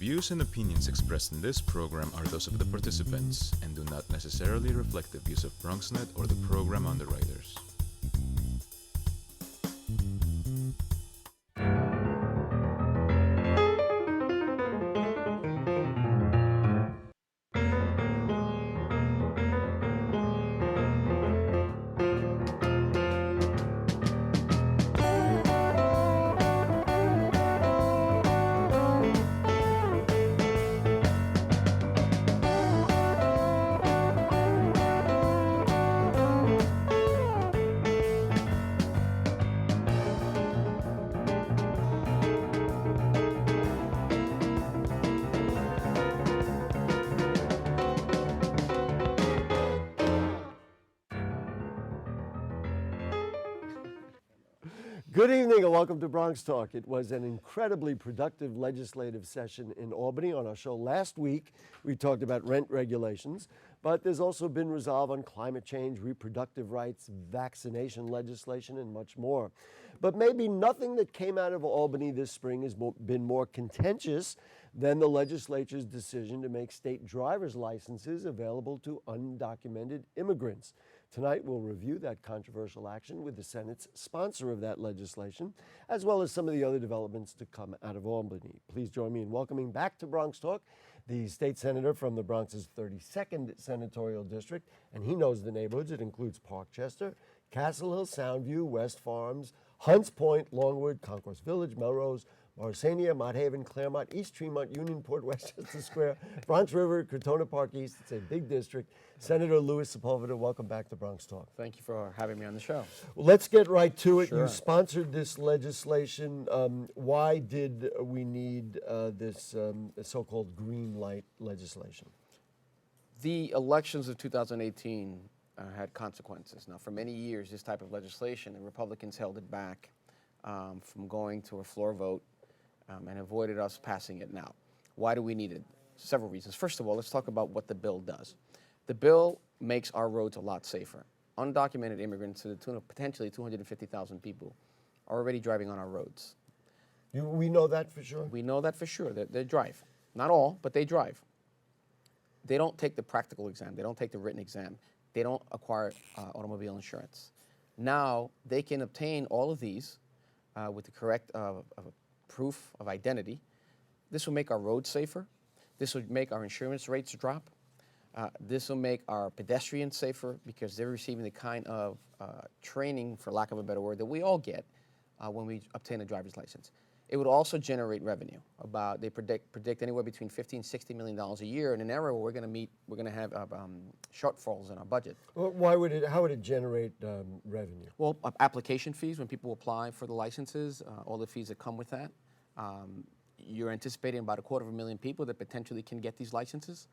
views and opinions expressed in this program are those of the participants and do not necessarily reflect the views of BronxNet or the program underwriters. Good evening and welcome to BronxTalk. It was an incredibly productive legislative session in Albany. On our show last week, we talked about rent regulations, but there's also been resolve on climate change, reproductive rights, vaccination legislation, and much more. But maybe nothing that came out of Albany this spring has been more contentious than the legislature's decision to make state driver's licenses available to undocumented immigrants. Tonight, we'll review that controversial action with the Senate's sponsor of that legislation, as well as some of the other developments to come out of Albany. Please join me in welcoming back to Bronx Talk the state senator from the Bronx's 32nd senatorial district, and he knows the neighborhoods. It includes Parkchester, Castle Hill, Soundview, West Farms, Hunts Point, Longwood, Concourse Village, Melrose, Morrisania, Mott Haven, Claremont, East Tremont, Unionport, Westchester Square, Bronx River, Crotona Park East. It's a big district. Senator Luis Sepúlveda, welcome back to Bronx Talk. Thank you for having me on the show. Well, let's get right to it. Sure. You sponsored this legislation. Why did we need this so-called green light legislation? The elections of 2018 had consequences. Now, for many years, this type of legislation, the Republicans held it back from going to a floor vote and avoided us passing it now. Why do we need it? Several reasons. First of all, let's talk about what the bill does. The bill makes our roads a lot safer. Undocumented immigrants to the tune of potentially 250,000 people are already driving on our roads. We know that for sure? We know that for sure. They drive. Not all, but they drive. They don't take the practical exam. They don't take the written exam. They don't acquire automobile insurance. Now, they can obtain all of these with the correct proof of identity. This will make our roads safer. This will make our insurance rates drop. This will make our pedestrians safer because they're receiving the kind of training, for lack of a better word, that we all get when we obtain a driver's license. It would also generate revenue. They predict anywhere between $50 and $60 million a year in an era where we're going to have shortfalls in our budget. Well, how would it generate revenue? Well, application fees when people apply for the licenses, all the fees that come with that. You're anticipating about 250,000 people that potentially can get these licenses.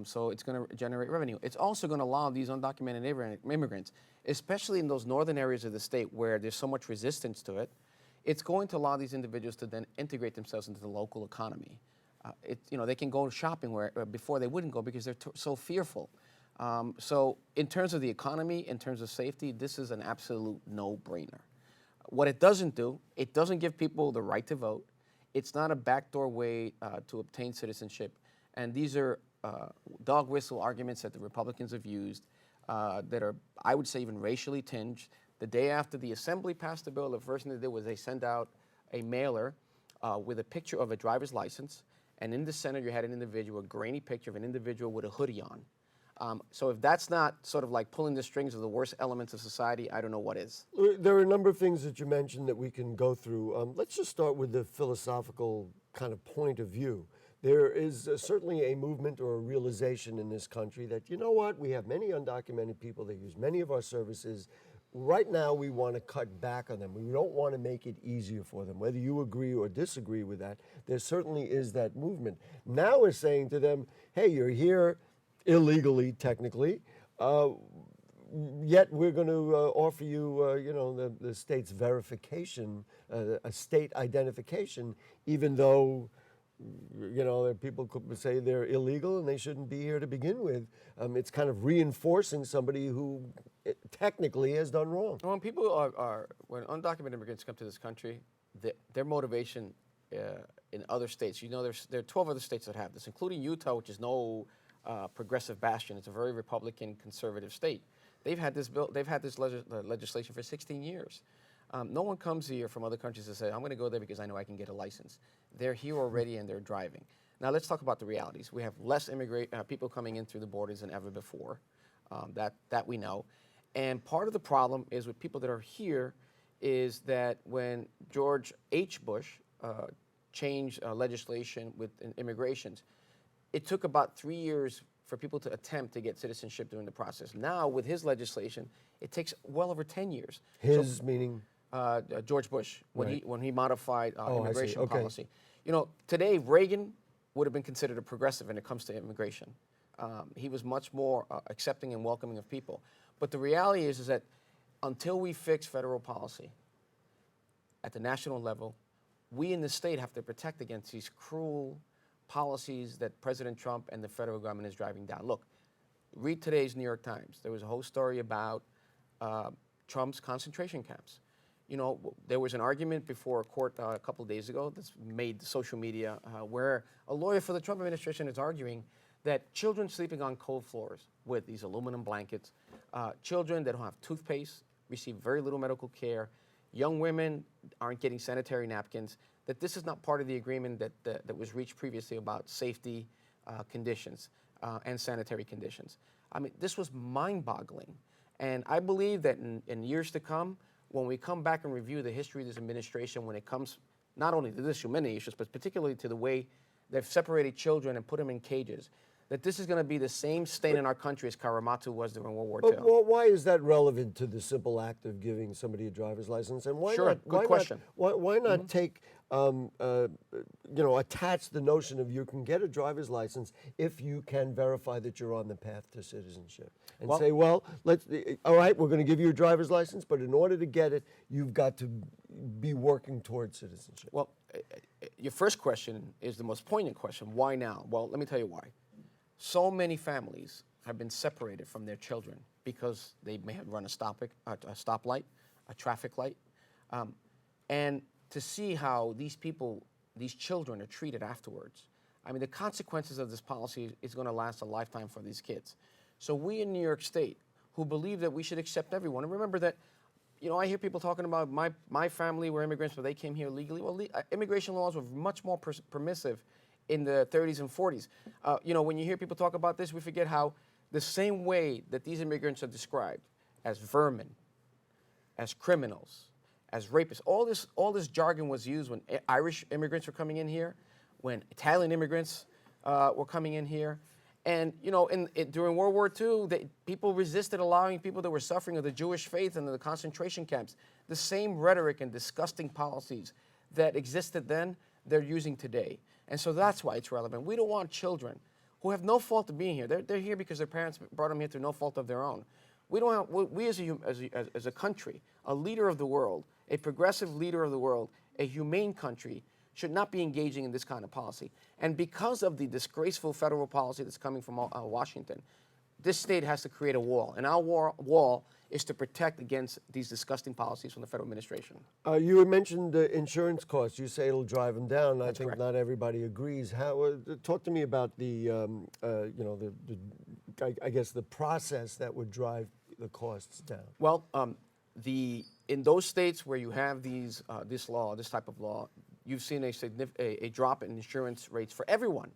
So it's going to generate revenue. It's also going to allow these undocumented immigrants, especially in those northern areas of the state where there's so much resistance to it, it's going to allow these individuals to then integrate themselves into the local economy. They can go shopping where before they wouldn't go because they're so fearful. So in terms of the economy, in terms of safety, this is an absolute no-brainer. What it doesn't do, it doesn't give people the right to vote. It's not a backdoor way to obtain citizenship. And these are dog whistle arguments that the Republicans have used that are, I would say, even racially tinged. The day after the Assembly passed the bill, the first thing they did was they sent out a mailer with a picture of a driver's license. And in the center, you had an individual, a grainy picture of an individual with a hoodie on. So if that's not sort of like pulling the strings of the worst elements of society, I don't know what is. There are a number of things that you mentioned that we can go through. Let's just start with the philosophical kind of point of view. There is certainly a movement or a realization in this country that, you know what, we have many undocumented people that use many of our services. Right now, we want to cut back on them. We don't want to make it easier for them. Whether you agree or disagree with that, there certainly is that movement. Now we're saying to them, hey, you're here illegally, technically, yet we're going to offer you, the state's verification, a state identification, even though people could say they're illegal and they shouldn't be here to begin with. It's kind of reinforcing somebody who technically has done wrong. When people when undocumented immigrants come to this country, their motivation in other states. You know, there are 12 other states that have this, including Utah, which is no progressive bastion. It's a very Republican conservative state. They've had this bill. They've had this legislation for 16 years. No one comes here from other countries to say, I'm going to go there because I know I can get a license. They're here already and they're driving. Now let's talk about the realities. We have less people coming in through the borders than ever before. That we know. And part of the problem is with people that are here is that when George H. Bush changed legislation with immigrations, it took about 3 years for people to attempt to get citizenship during the process. Now, with his legislation, it takes well over 10 years. His meaning? George Bush, when he modified immigration Okay. policy. You know, today, Reagan would have been considered a progressive when it comes to immigration. He was much more accepting and welcoming of people. But the reality is that until we fix federal policy at the national level, we in the state have to protect against these cruel policies that President Trump and the federal government is driving down. Look, read today's New York Times. There was a whole story about Trump's concentration camps. You know, there was an argument before a court a couple of days ago that's made social media where a lawyer for the Trump administration is arguing that children sleeping on cold floors with these aluminum blankets, children that don't have toothpaste, receive very little medical care, young women aren't getting sanitary napkins, that this is not part of the agreement that was reached previously about safety conditions and sanitary conditions. I mean, this was mind-boggling. And I believe that in years to come, when we come back and review the history of this administration, when it comes not only to this humanity issues, but particularly to the way they've separated children and put them in cages, that this is going to be the same stain in our country as Karamatu was during World War II. Well, why is that relevant to the simple act of giving somebody a driver's license? And why Sure, not? good question. Why not take, attach the notion of you can get a driver's license if you can verify that you're on the path to citizenship, and say, well, all right, we're going to give you a driver's license, but in order to get it, you've got to be working towards citizenship. Well, your first question is the most poignant question. Why now? Well, let me tell you why. So many families have been separated from their children because they may have run a stoplight, a traffic light, and to see how these children are treated afterwards. I mean, the consequences of this policy is going to last a lifetime for these kids. So we in New York State, who believe that we should accept everyone, and remember that, you know, I hear people talking about my family were immigrants, but they came here legally. Well, immigration laws were much more permissive in the 30s and 40s. You know, when you hear people talk about this, we forget how the same way that these immigrants are described as vermin, as criminals, as rapists, all this jargon was used when Irish immigrants were coming in here, when Italian immigrants were coming in here. And, you know, during World War II, people resisted allowing people that were suffering of the Jewish faith into the concentration camps. The same rhetoric and disgusting policies that existed then, they're using today. And so that's why it's relevant. We don't want children who have no fault of being here. They're here because their parents brought them here through no fault of their own. We as a country, a leader of the world, a progressive leader of the world, a humane country, should not be engaging in this kind of policy. And because of the disgraceful federal policy that's coming from Washington, this state has to create a wall. And our wall is to protect against these disgusting policies from the federal administration. You had mentioned insurance costs. You say it'll drive them down. That's I think correct. not everybody agrees. How? Talk to me about I guess the process that would drive the costs down. Well, in those states where you have this type of law, you've seen a drop in insurance rates for everyone.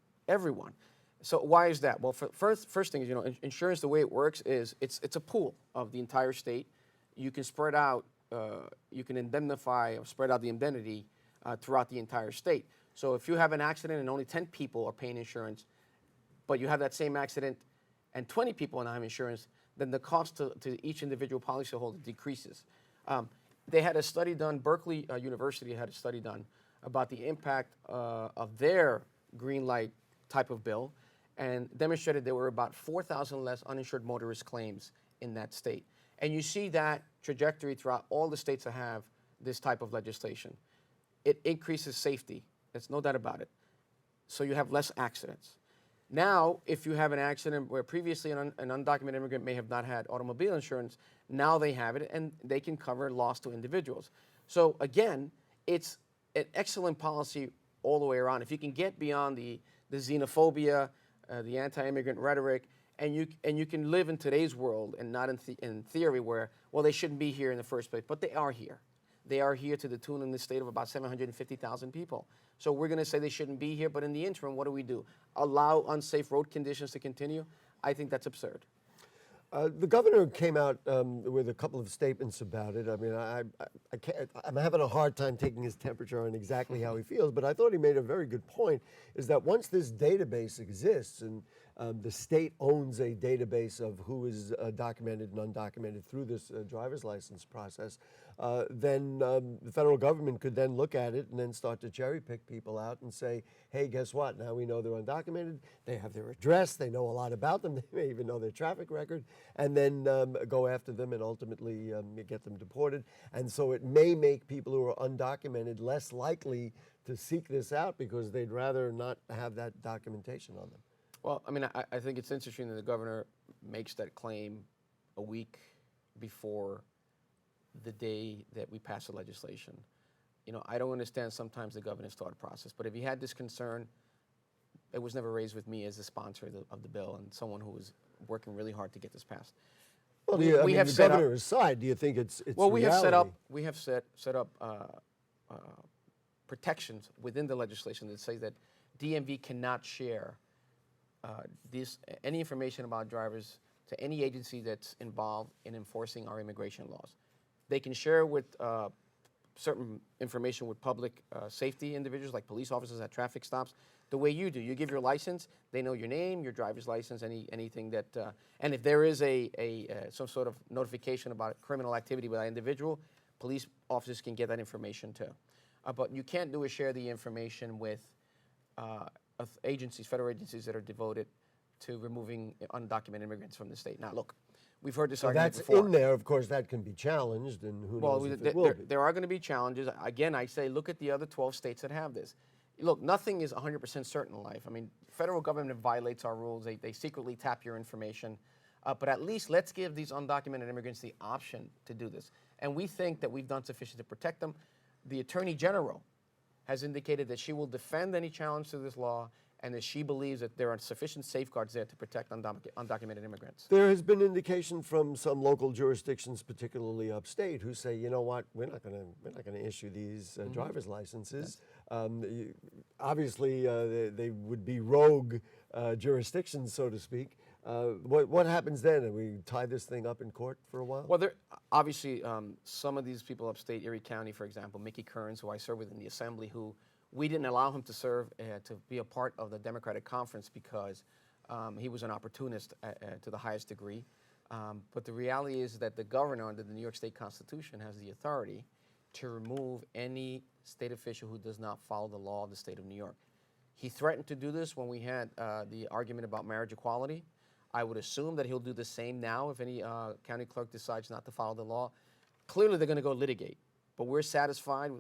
So why is that? Well, first thing is, you know, insurance, the way it works is it's a pool of the entire state. You can spread out, you can indemnify or spread out the indemnity throughout the entire state. So if you have an accident and only 10 people are paying insurance, but you have that same accident and 20 people don't have insurance, then the cost to each individual policyholder decreases. They had a study done, Berkeley University had a study done about the impact of their green light type of bill, and demonstrated there were about 4,000 less uninsured motorist claims in that state. And you see that trajectory throughout all the states that have this type of legislation. It increases safety, there's no doubt about it. So you have less accidents. Now, if you have an accident where previously an undocumented immigrant may have not had automobile insurance, now they have it and they can cover loss to individuals. So again, it's an excellent policy all the way around. If you can get beyond the xenophobia, the anti-immigrant rhetoric, and you can live in today's world and not in theory where, well, they shouldn't be here in the first place, but they are here. They are here to the tune in the state of about 750,000 people. So we're going to say they shouldn't be here, but in the interim, what do? Allow unsafe road conditions to continue? I think that's absurd. The governor came out with a couple of statements about it. I mean, I'm having a hard time taking his temperature on exactly how he feels, but I thought he made a very good point, is that once this database exists and the state owns a database of who is documented and undocumented through this driver's license process, then the federal government could then look at it and then start to cherry pick people out and say, hey, guess what? Now we know they're undocumented. They have their address. They know a lot about them. They may even know their traffic record, and then go after them and ultimately get them deported. And so it may make people who are undocumented less likely to seek this out because they'd rather not have that documentation on them. Well, I mean, I think it's interesting that the governor makes that claim a week before the day that we pass the legislation. You know, I don't understand sometimes the governor's thought process, but if he had this concern, it was never raised with me as the sponsor of the bill and someone who was working really hard to get this passed. Well, we have the governor aside, do you think it's well, we reality? have set up protections within the legislation that say that DMV cannot share any information about drivers to any agency that's involved in enforcing our immigration laws. They can share with certain information with public safety individuals like police officers at traffic stops, the way you do. You give your license, they know your name, your driver's license, anything that, and if there is some sort of notification about criminal activity by that individual, police officers can get that information too. But you can't share the information with agencies, federal agencies that are devoted to removing undocumented immigrants from the state. Now, look, we've heard this argument before. That's in there. Of course, that can be challenged, and who knows if it will be. There are going to be challenges. Again, I say look at the other 12 states that have this. Look, nothing is 100% certain in life. I mean, federal government violates our rules. They secretly tap your information. But at least let's give these undocumented immigrants the option to do this. And we think that we've done sufficient to protect them. The Attorney General has indicated that she will defend any challenge to this law and that she believes that there are sufficient safeguards there to protect undocumented immigrants. There has been indication from some local jurisdictions, particularly upstate, who say, you know what, we're not going to issue these driver's licenses. Yes. Obviously, they would be rogue jurisdictions, so to speak. What happens then? Do we tie this thing up in court for a while? Well, obviously, some of these people upstate, Erie County, for example, Mickey Kearns, who I serve with in the Assembly, who we didn't allow him to serve, to be a part of the Democratic Conference because he was an opportunist to the highest degree. But the reality is that the governor under the New York State Constitution has the authority to remove any state official who does not follow the law of the state of New York. He threatened to do this when we had the argument about marriage equality. I would assume that he'll do the same now if any county clerk decides not to follow the law. Clearly, they're going to go litigate. But we're satisfied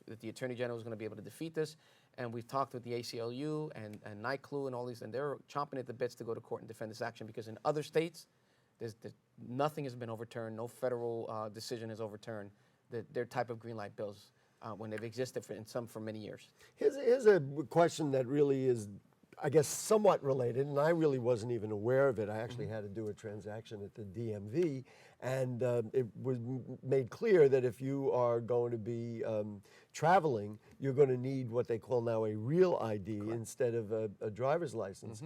that the Attorney General is going to be able to defeat this. And we've talked with the ACLU and NICLU and all these, and they're chomping at the bits to go to court and defend this action because in other states, nothing has been overturned. No federal decision has overturned their type of green light bills when they've existed for many years. Here's a question that really is, I guess, somewhat related, and I really wasn't even aware of it. I actually had to do a transaction at the DMV, and it was made clear that if you are going to be traveling, you're going to need what they call now a real ID instead of a driver's license.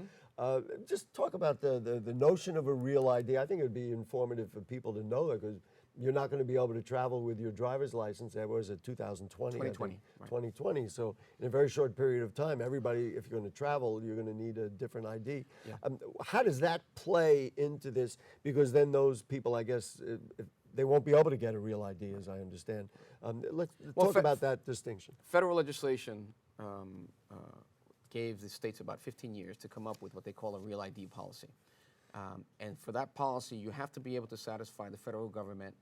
Just talk about the notion of a real ID. I think it would be informative for people to know that because you're not going to be able to travel with your driver's license. That was at 2020. 2020. Right. 2020. So in a very short period of time, everybody, if you're going to travel, you're going to need a different ID. Yeah. How does that play into this? Because then those people, I guess, they won't be able to get a real ID, as I understand. Let's talk about that distinction. Federal legislation gave the states about 15 years to come up with what they call a real ID policy. And for that policy, you have to be able to satisfy the federal government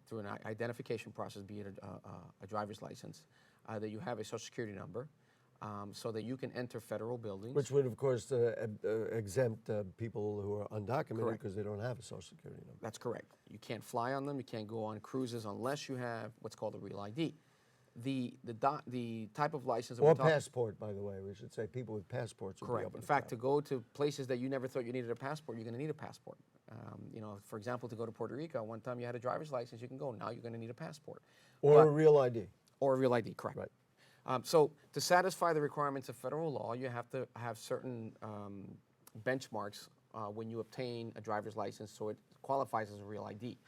through an identification process, be it a driver's license, that you have a Social Security number, so that you can enter federal buildings. Which would, of course, exempt people who are undocumented because they don't have a Social Security number. That's correct. You can't fly on them. You can't go on cruises unless you have what's called a real ID. the type of license that Or we're talking. passport, by the way. We should say people with passports would be Correct. able In to fact, to travel. go to places that you never thought you needed a passport, you're going to need a passport. For example, to go to Puerto Rico, one time you had a driver's license, you can go. Now you're going to need a passport. Or But- a real ID. or a real ID, correct. Right. So to satisfy the requirements of federal law, you have to have certain benchmarks when you obtain a driver's license so it qualifies as a real ID.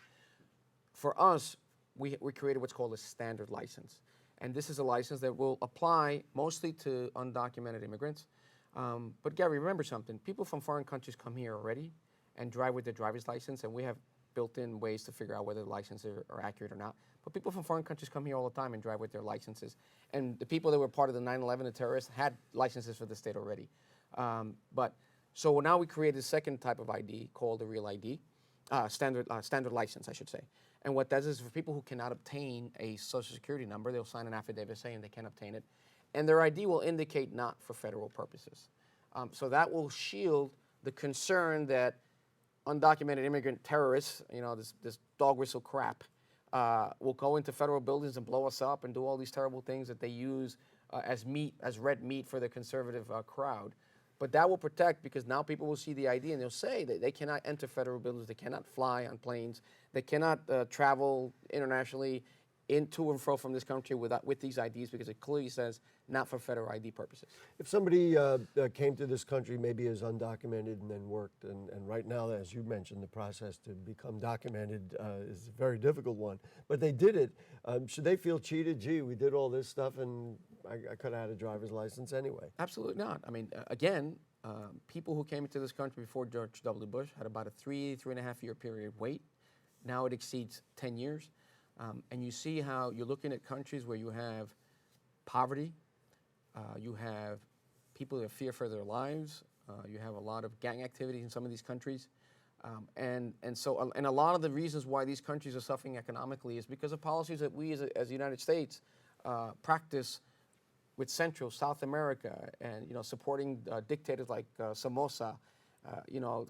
For us, we created what's called a standard license. And this is a license that will apply mostly to undocumented immigrants. But Gary, remember something. People from foreign countries come here already and drive with their driver's license, and we have built-in ways to figure out whether the licenses are accurate or not. But people from foreign countries come here all the time and drive with their licenses. And the people that were part of the 9/11, the terrorists, had licenses for the state already. So now we created a second type of ID called a real ID, standard license, I should say. And what that is for people who cannot obtain a social security number, they'll sign an affidavit saying they can't obtain it. And their ID will indicate not for federal purposes. So that will shield the concern that undocumented immigrant terrorists, this dog whistle crap, will go into federal buildings and blow us up and do all these terrible things that they use as red meat for the conservative crowd. But that will protect, because now people will see the ID and they'll say that they cannot enter federal buildings, they cannot fly on planes, they cannot travel internationally to and fro from this country with these IDs, because it clearly says not for federal ID purposes. If somebody came to this country maybe as undocumented and then worked, and right now, as you mentioned, the process to become documented is a very difficult one, but they did it, should they feel cheated? Gee, we did all this stuff and I could have had a driver's license anyway. Absolutely not. I mean, again, people who came into this country before George W. Bush had about a 3.5 year period wait. Now it exceeds 10 years. And you see how you're looking at countries where you have poverty, you have people that fear for their lives, you have a lot of gang activity in some of these countries. And a lot of the reasons why these countries are suffering economically is because of policies that we as the United States practice with Central, South America, and supporting dictators like Somoza,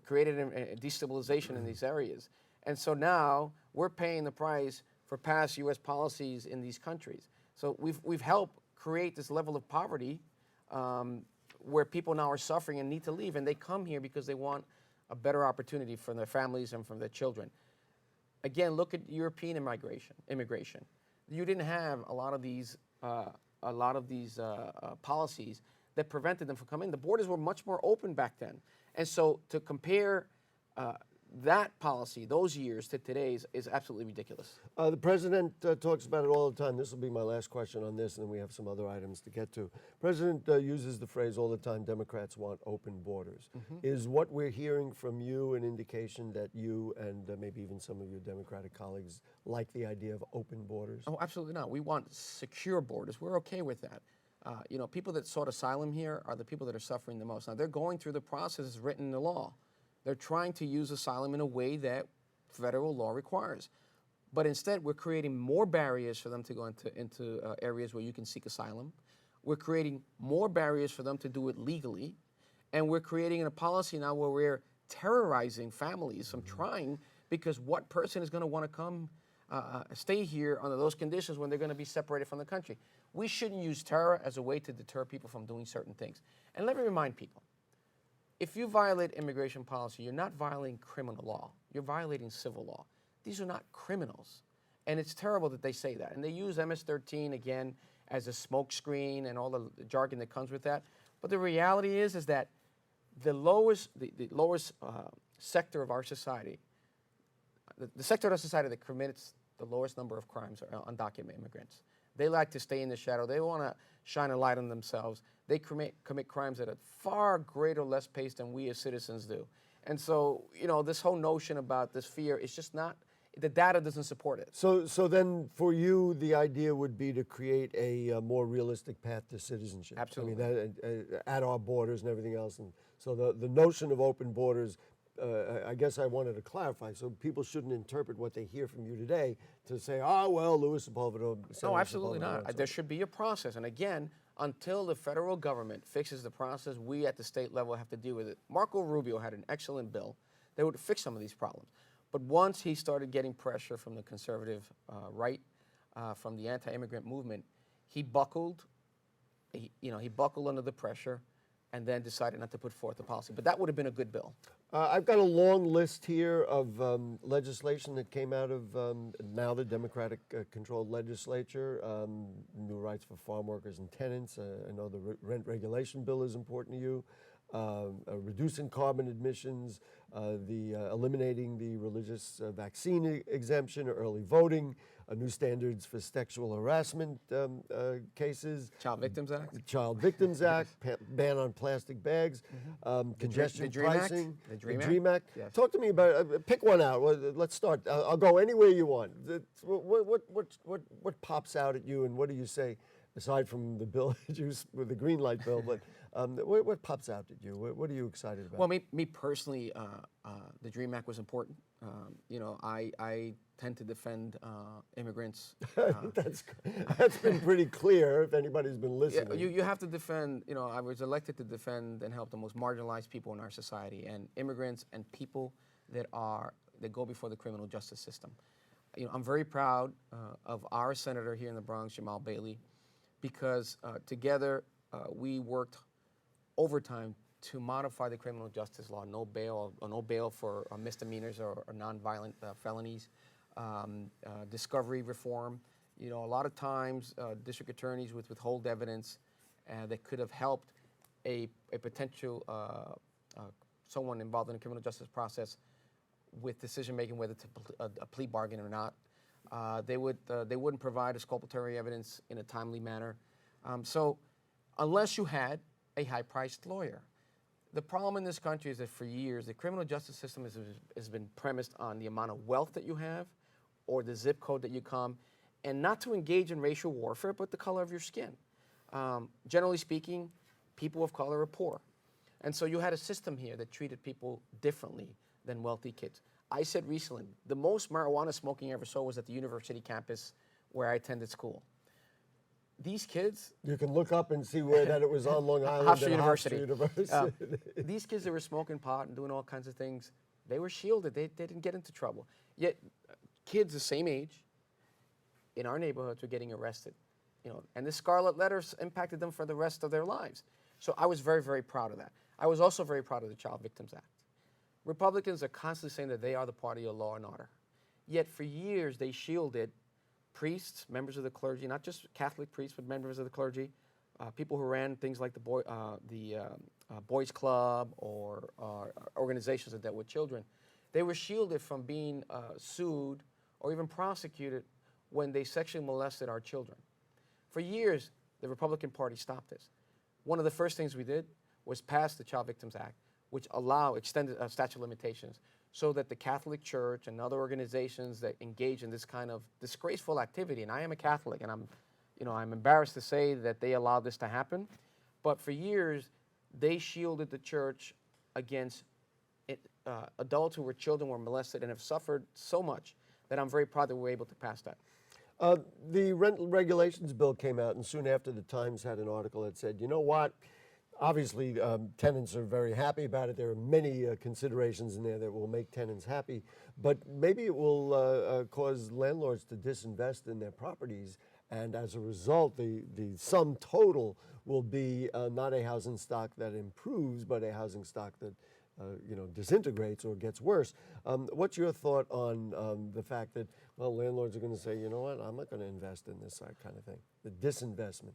created a destabilization in these areas. And so now we're paying the price for past U.S. policies in these countries. So we've helped create this level of poverty where people now are suffering and need to leave, and they come here because they want a better opportunity for their families and for their children. Again, look at European immigration. You didn't have a lot of these policies that prevented them from coming. The borders were much more open back then. And so to compare that policy, those years, to today's is absolutely ridiculous. The president talks about it all the time. This will be my last question on this, and then we have some other items to get to. President uses the phrase all the time, Democrats want open borders. Is what we're hearing from you an indication that you and maybe even some of your Democratic colleagues like the idea of open borders? Oh, absolutely not. We want secure borders. We're okay with that. People that sought asylum here are the people that are suffering the most. Now, they're going through the process written in the law. They're trying to use asylum in a way that federal law requires. But instead, we're creating more barriers for them to go into areas where you can seek asylum. We're creating more barriers for them to do it legally. And we're creating a policy now where we're terrorizing families from trying, because what person is going to want to come stay here under those conditions when they're going to be separated from the country? We shouldn't use terror as a way to deter people from doing certain things. And let me remind people, if you violate immigration policy, you're not violating criminal law. You're violating civil law. These are not criminals. And it's terrible that they say that. And they use MS-13, again, as a smokescreen and all the jargon that comes with that. But the reality is that the lowest sector of our society, the sector of our society that commits the lowest number of crimes are undocumented immigrants. They like to stay in the shadow. They want to shine a light on themselves. They commit crimes at a far greater, less pace than we as citizens do. And so, this whole notion about this fear is just not, the data doesn't support it. So then for you, the idea would be to create a more realistic path to citizenship. Absolutely. I mean, at our borders and everything else. And so the notion of open borders, I guess I wanted to clarify, so people shouldn't interpret what they hear from you today to say, Luis Sepúlveda. No, absolutely not. There should be a process. And again, until the federal government fixes the process, we at the state level have to deal with it. Marco Rubio had an excellent bill that would fix some of these problems. But once he started getting pressure from the conservative right, from the anti-immigrant movement, he buckled. He buckled under the pressure, and then decided not to put forth a policy. But that would have been a good bill. I've got a long list here of legislation that came out of now the Democratic-controlled legislature. New rights for farm workers and tenants. I know the rent regulation bill is important to you. Reducing carbon emissions, eliminating the religious vaccine exemption, early voting, new standards for sexual harassment cases. Child Victims Act. The Child Victims Act, ban on plastic bags, congestion the Dream Act? pricing, The Dream Dream Act? Act. Yes. Talk to me about. Pick one out. Let's start. I'll go anywhere you want. What pops out at you, and what do you say? Aside from the bill with the green light bill, but what pops out at you? What are you excited about? Well, me personally, the Dream Act was important. I tend to defend immigrants. That's been pretty clear if anybody's been listening. Yeah, you have to defend. I was elected to defend and help the most marginalized people in our society, and immigrants and people that go before the criminal justice system. I'm very proud of our senator here in the Bronx, Jamal Bailey, because together we worked overtime to modify the criminal justice law. No bail for misdemeanors or nonviolent felonies. Discovery reform. A lot of times district attorneys would withhold evidence that could have helped a potential someone involved in the criminal justice process with decision making whether to a plea bargain or not. They wouldn't provide exculpatory evidence in a timely manner. So unless you had a high-priced lawyer. The problem in this country is that for years, the criminal justice system has been premised on the amount of wealth that you have or the zip code that you come, and not to engage in racial warfare, but the color of your skin. Generally speaking, people of color are poor. And so you had a system here that treated people differently than wealthy kids. I said recently, the most marijuana smoking I ever saw was at the university campus where I attended school. These kids... You can look up and see where that it was on Long Island Hofstra and University. Hofstra University. These kids that were smoking pot and doing all kinds of things, they were shielded. They didn't get into trouble. Yet kids the same age in our neighborhoods were getting arrested. And the scarlet letters impacted them for the rest of their lives. So I was very, very proud of that. I was also very proud of the Child Victims Act. Republicans are constantly saying that they are the party of law and order. Yet for years they shielded priests, members of the clergy, not just Catholic priests, but members of the clergy, people who ran things like the Boys Club or organizations that dealt with children. They were shielded from being sued or even prosecuted when they sexually molested our children. For years, the Republican Party stopped this. One of the first things we did was pass the Child Victims Act, which allow extended statute of limitations, so that the Catholic Church and other organizations that engage in this kind of disgraceful activity, and I am a Catholic, and I'm embarrassed to say that they allowed this to happen, but for years, they shielded the church against adults who were children were molested and have suffered so much that I'm very proud that we were able to pass that. The rent regulations bill came out, and soon after, the Times had an article that said, you know what? Obviously, tenants are very happy about it. There are many considerations in there that will make tenants happy, but maybe it will cause landlords to disinvest in their properties, and as a result, the sum total will be not a housing stock that improves, but a housing stock that disintegrates or gets worse. What's your thought on the fact that, well, landlords are going to say, you know what, I'm not going to invest in this kind of thing, the disinvestment?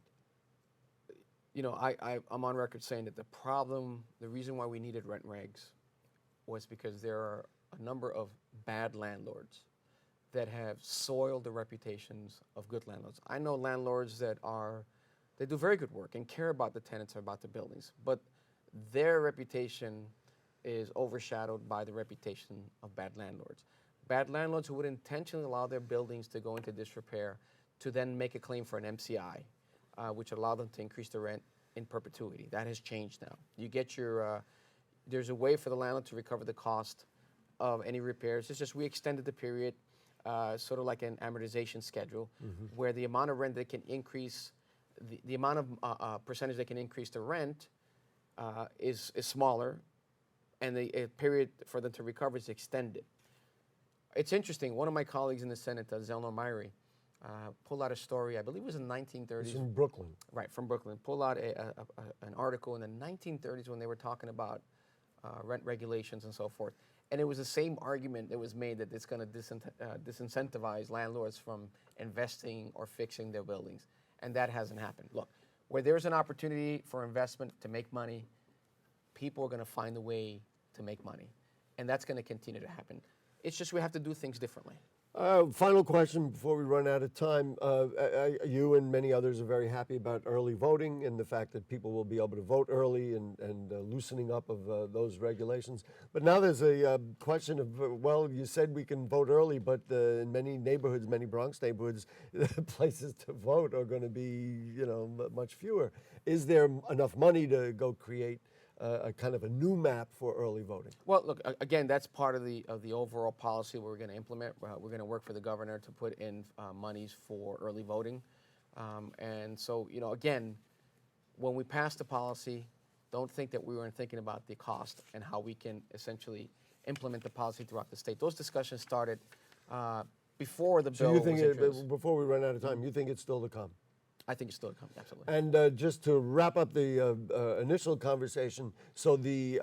I'm on record saying that the reason why we needed rent regs was because there are a number of bad landlords that have soiled the reputations of good landlords. I know landlords that do very good work and care about the tenants and about the buildings, but their reputation is overshadowed by the reputation of bad landlords. Bad landlords who would intentionally allow their buildings to go into disrepair to then make a claim for an MCI. Which allow them to increase the rent in perpetuity. That has changed now. You get there's a way for the landlord to recover the cost of any repairs. It's just we extended the period, sort of like an amortization schedule, where the amount of rent that can increase, the amount of percentage that can increase the rent is smaller, and the period for them to recover is extended. It's interesting. One of my colleagues in the Senate, Zelno Myrie, pull out a story, I believe it was in the 1930s. It's in Brooklyn. Right, from Brooklyn. Pull out an article in the 1930s when they were talking about rent regulations and so forth. And it was the same argument that was made that it's going to disincentivize landlords from investing or fixing their buildings. And that hasn't happened. Look, where there's an opportunity for investment to make money, people are going to find a way to make money. And that's going to continue to happen. It's just we have to do things differently. Final question before we run out of time. You and many others are very happy about early voting and the fact that people will be able to vote early and loosening up of those regulations. But now there's a question of, well, you said we can vote early, but in many neighborhoods, many Bronx neighborhoods, places to vote are going to be, much fewer. Is there enough money to go create a kind of a new map for early voting? Well, look, again, that's part of the overall policy we're going to implement. We're going to work for the governor to put in monies for early voting. And so, again, when we passed the policy, don't think that we weren't thinking about the cost and how we can essentially implement the policy throughout the state. Those discussions started before the bill was introduced. Before we run out of time, you think it's still to come? I think it's still to come, absolutely. And just to wrap up the initial conversation, so the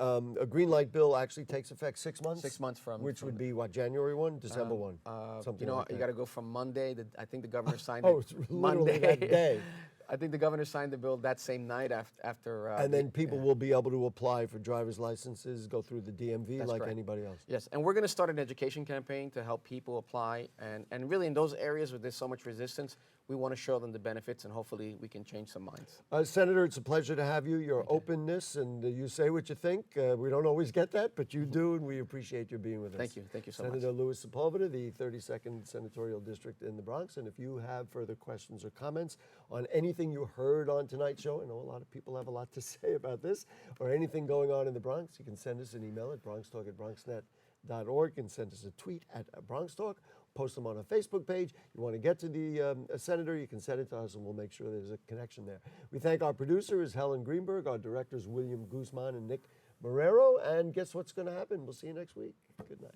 green light bill actually takes effect 6 months? 6 months from... Which would be, what, January 1, December 1? Something like that. You got to go from Monday. I think the governor signed Oh, it it's literally that day. I think the governor signed the bill that same night after... and then people will be able to apply for driver's licenses, go through the DMV like correct. anybody else. Yes, and we're going to start an education campaign to help people apply. And really in those areas where there's so much resistance, we want to show them the benefits, and hopefully we can change some minds. Senator, it's a pleasure to have you. Your openness, and you say what you think. We don't always get that, but you do, and we appreciate you being with us. Thank you so much. Senator Luis Sepúlveda, the 32nd Senatorial District in the Bronx. And if you have further questions or comments on anything you heard on tonight's show, I know a lot of people have a lot to say about this, or anything going on in the Bronx, you can send us an email at bronxtalk@bronxnet.org and send us a tweet at BronxTalk. Post them on our Facebook page. You want to get to the senator, you can send it to us, and we'll make sure there's a connection there. We thank our producer is Helen Greenberg, our directors William Guzman and Nick Marrero, and guess what's going to happen? We'll see you next week. Good night.